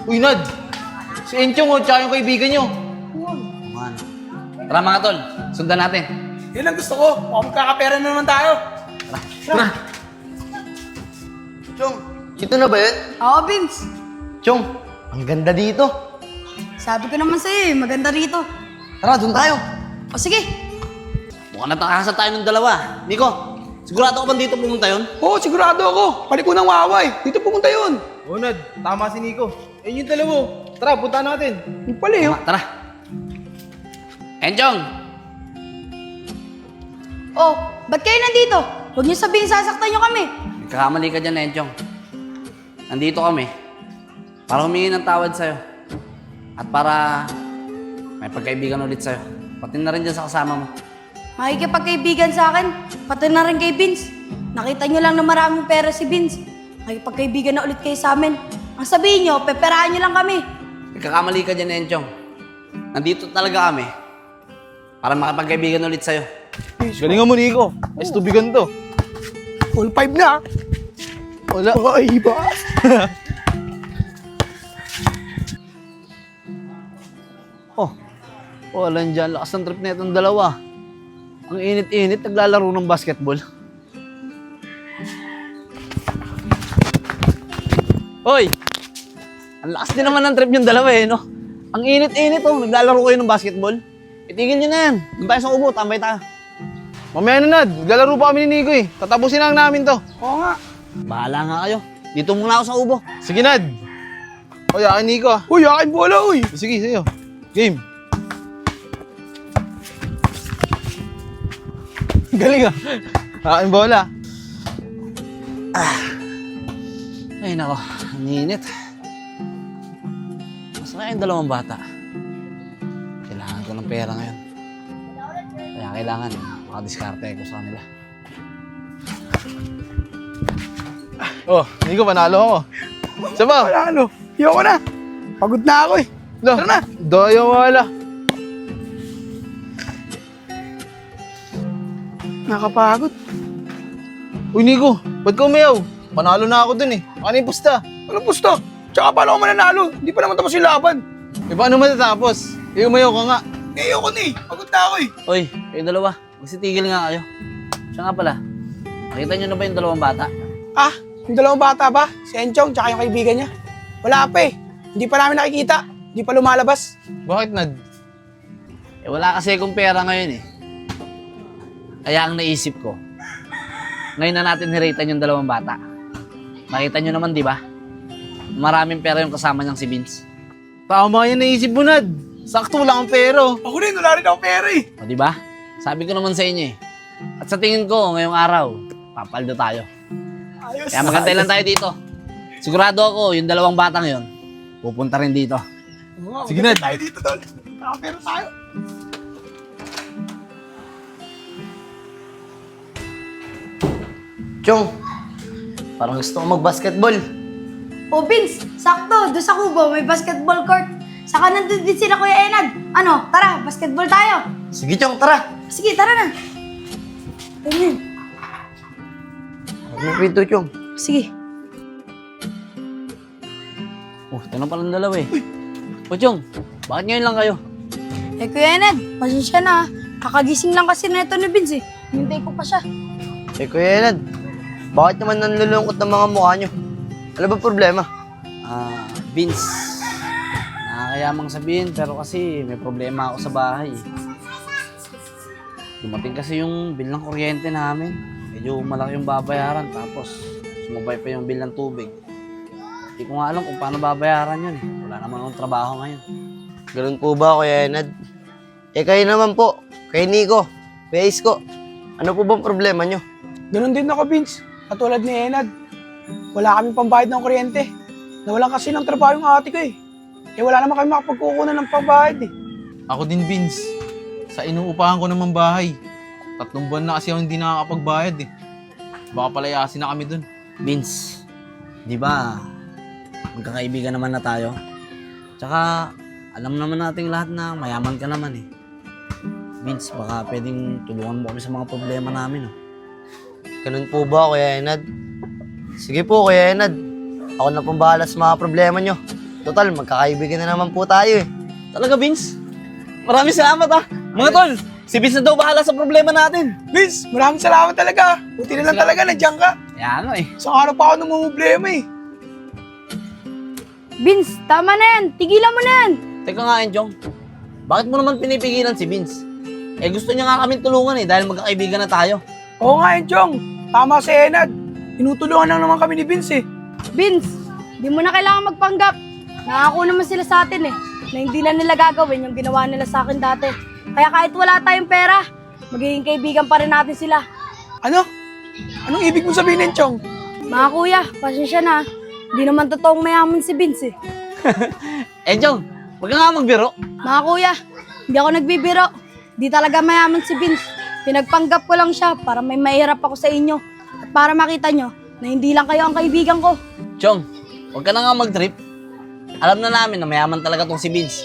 Uy, Nad! Si Enchong o, tsaka yung kaibigan nyo. Man. Tara mga tol, sundan natin. Yan ang gusto ko. Mukhang kakapera na naman tayo. Tara. Chong, ito na ba yun? Oo, Vince. Chong, ang ganda dito. Sabi ko naman sa'yo maganda rito. Tara, doon tayo. O sige. Mukhang natakasa tayo ng dalawa. Nico, sigurado ka ba dito pumunta yun? Oo, sigurado ako. Balik ko ng waway. Dito pumunta yun. Oo, Nad. Tama si Nico. Ayun yung dalawa. Tara, punta natin. Yung pala yun. Tara. Enjong! Oh, ba't kayo nandito? Huwag niyo sabihin sasaktan niyo kami. Nagkakamali ka dyan, Enjong. Nandito kami para humingi ng tawad sa'yo. At para may pagkaibigan ulit sa'yo. Pati na rin dyan sa kasama mo. Makikipagkaibigan sa akin, pati na rin kay Vince. Nakita niyo lang na maraming pera si Vince. Makikipagkaibigan na ulit kayo sa amin. Ang sabihin niyo, peperahan niyo lang kami. Nagkakamali ka dyan, Enjong. Nandito talaga kami para makipagkaibigan ulit sa'yo. Galingan mo, Nico. Ayos tubigan to. Full 5 na. Wala. Ay, iba. Oh, walang dyan. Lakas ng trip na itong dalawa. Ang init-init, naglalaro ng basketball. Hoy! Ang lakas din naman ng trip yung dalawa eh, no? Ang init-init oh, naglalaro kayo ng basketball. Itigil nyo na yan. Doon tayo sa ubo, tambay tayo. Mamaya na, Nad. Naglalaro pa kami ni Nico eh. Tatapusin lang namin to. Oo nga. Bahala nga kayo. Dito muna ako sa ubo. Sige, Nad. Hoy, akin Nico ah. Uy, akin bola, uy. Sige, sa'yo. Game. Galing ah. Akin bola. Ay nako, ang init. Masa kaya yung dalawang bata? Kailangan ko ng pera ngayon. Kaya kailangan, makadiskarte ko sa kanila. Oh, Nico, panalo ako. Isa ba? Wala, ano. Ayoko na. Pagod na ako eh. Tara na. Doyo wala. Nakapagod. Uy, Nico, ba't ka umayaw? Panalo na ako dun eh. Ano yung pusta? Anong gusto? Tsaka paano ako mananalo? Hindi pa naman tapos yung laban. Eh, paano matatapos? Eh, umayaw ka nga. Eh, ayoko na eh. Pagod na ako eh. Oy, kayo dalawa, magsitigil nga kayo. Siya nga pala, nakita nyo na ba yung dalawang bata? Ah, yung dalawang bata ba? Si Enchong tsaka yung kaibigan niya. Wala pa eh. Hindi pa namin nakikita. Hindi pa lumalabas. Bakit, Nad? Eh wala kasi akong pera ngayon eh. Kaya ang naisip ko, ngayon na natin hiratan yung dalawang bata. Nakita nyo naman, di ba? Maraming pera yung kasama niyang si Vince. Tama yan naisip mo, Nad. Sakto lang ang pero. Ako rin, wala rin ako pera eh. O di ba? Sabi ko naman sa inyo eh. At sa tingin ko, ngayong araw, papaldo tayo. Ayos. Kaya magantay lang tayo dito. Sigurado ako, yung dalawang batang yon pupunta rin dito. Sige na. Tayo dito, tol. Nakapera tayo. Chong, parang gusto ko mag-basketball. Oh, Vince, sakto. Doon sa kubo, may basketball court. Saka nandun din sila Kuya Enad. Ano, tara, basketball tayo. Sige, Chong, tara. Sige, tara na. Ayun. Huwag mo pinto, Chong. Sige. Oh, ito na palang dalawa eh. O Chong, bakit ngayon lang kayo? Eh, Kuya Enad, pasensya na. Kakagising lang kasi na ito ni Vince eh. Hintay ko pa siya. Eh, Kuya Enad, bakit naman nanlulungkot ng mga mukha nyo? Ano ba problema? Vince, nakakayamang sabihin pero kasi may problema ako sa bahay. Dumating kasi yung bill ng kuryente namin. Medyo malaki yung babayaran tapos sumabay pa yung bill ng tubig. Hindi ko nga alam kung paano babayaran yun eh. Wala naman akong trabaho ngayon. Ganun po ba, Kuya Enad? Eh, kayo naman po, kay Nico, kay Isko, ano po bang problema nyo? Ganun din ako, Vince. Katulad ni Enad. Wala kaming pambayad ng kuryente. Nawalan kasi ng trabaho yung ate ko eh. Eh wala naman kami makapagkukunan ng pambayad eh. Ako din, Vince. Sa inuupahan ko naman bahay. 3 buwan na kasi ako hindi nakakapagbayad eh. Baka palayasin na kami dun. Vince, di ba magkakaibigan naman na tayo? Tsaka alam naman nating lahat na mayaman ka naman eh. Vince, baka pwedeng tulungan mo kami sa mga problema namin. Oh. Ganun po ba, Kuya Enad? Sige po, Kuya Enad. Ako na pong bahala sa mga problema nyo. Total, magkakaibigan na naman po tayo eh. Talaga, Vince? Maraming salamat ah. Mga tol, si Vince na daw bahala sa problema natin. Vince, maraming salamat talaga. Buti na lang talaga, nandiyan ka. Kaya nga eh. Isang araw pa ako namumblema eh. Vince, tama na yan. Tigilan mo na yan. Teka nga, Enchong. Bakit mo naman pinipigilan si Vince? Eh gusto niya nga kami tulungan eh dahil magkakaibigan na tayo. Oo nga, Enchong. Tama si Enad. Tinutulungan lang naman kami ni Vince eh. Vince, di mo na kailangan magpanggap. Nangako naman sila sa atin eh, na hindi na nila gagawin yung ginawa nila sa akin dati. Kaya kahit wala tayong pera, magiging kaibigan pa rin natin sila. Ano? Anong ibig mo sabihin, Enchong? Mga kuya, pasensya na. Hindi naman totoong mayaman si Vince eh. Enchong, wag ka nga magbiro. Mga kuya, hindi ako nagbibiro. Di talaga mayaman si Vince. Pinagpanggap ko lang siya para may mahirap ako sa inyo. At para makita nyo na hindi lang kayo ang kaibigan ko. Chong, wag ka na nga mag-trip. Alam na namin na mayaman talaga tong si Vince.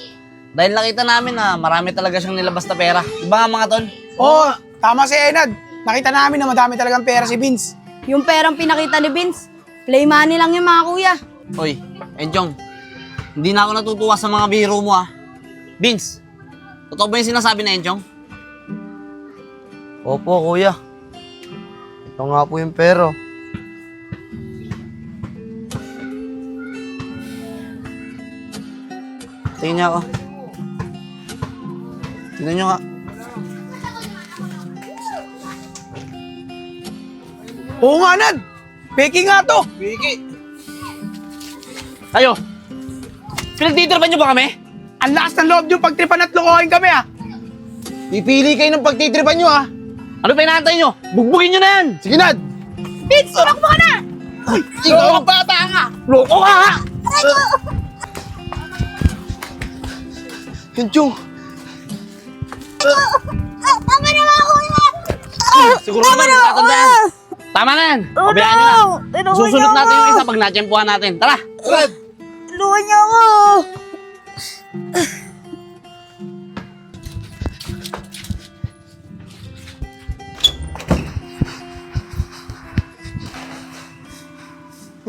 Dahil nakita namin na marami talaga siyang nilabas na pera. Diba nga mga tol? Oo, tama si Enad. Nakita namin na madami talagang pera si Vince. Yung perang pinakita ni Vince, play money lang yung mga kuya. Hoy, Enchong, hindi na ako natutuwa sa mga biro mo ah. Vince, totoo ba yung sinasabi na Enchong? Opo, kuya. Ito nga po yung pero. Tingnan niya ako. Tingnan niyo nga. Oo nga, Nad. Peki nga to. Ayo! Pinagtitripan niyo ba kami? Ang lakas ng loob yung pagtripan at lokohin kami ah. Pipili kayo ng pagtitripan niyo ah. Ano pa inaantay niyo? Bugbugin niyo na yan! Sige, Nad! Vince, tulak mo ka na! Ikaw ang bata ka! Loko ka! Enchong! Tama na mga kuya! Siguro naman, tatandaan. Tama na yan. Pabayaan niyo na. Susunod natin yung isa pag natsyempuhan natin. Tara! Tulungan niyo ako!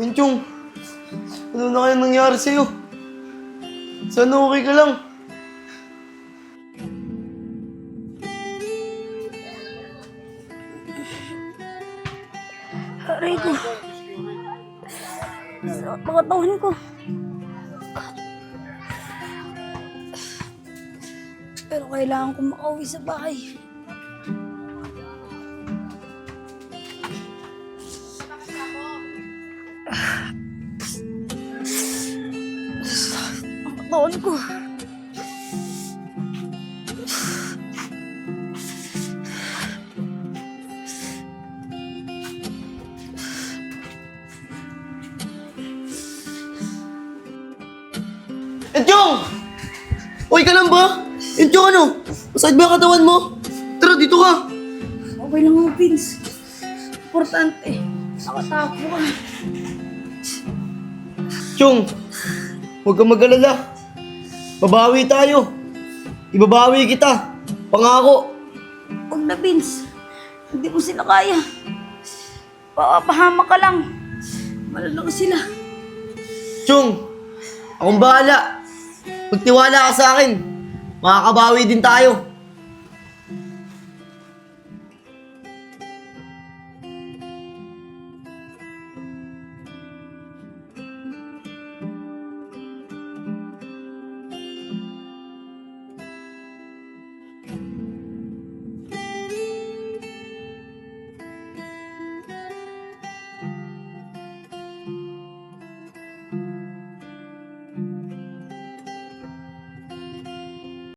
Enchong! Ano na kaya nangyari sa'yo? Sana okay ka lang. Aray ko. Sa pangatawan ko. Pero kailangan ko makauwi sa bahay. Ang katawan ko. Enchong! Okay ka lang ba? Enchong ano? Masakit ba ang katawan mo? Tara, dito ka. Okay lang ako, Vince. Importante. Nakatapo ka. Chong, huwag kang mag-alala. Babawi tayo. Ibabawi kita. Pangako. Huwag na, Vince. Hindi mo sila kaya. Papahamak ka lang. Malalaki sila. Chong, akong bahala. Magtiwala ka sa akin. Makakabawi din tayo.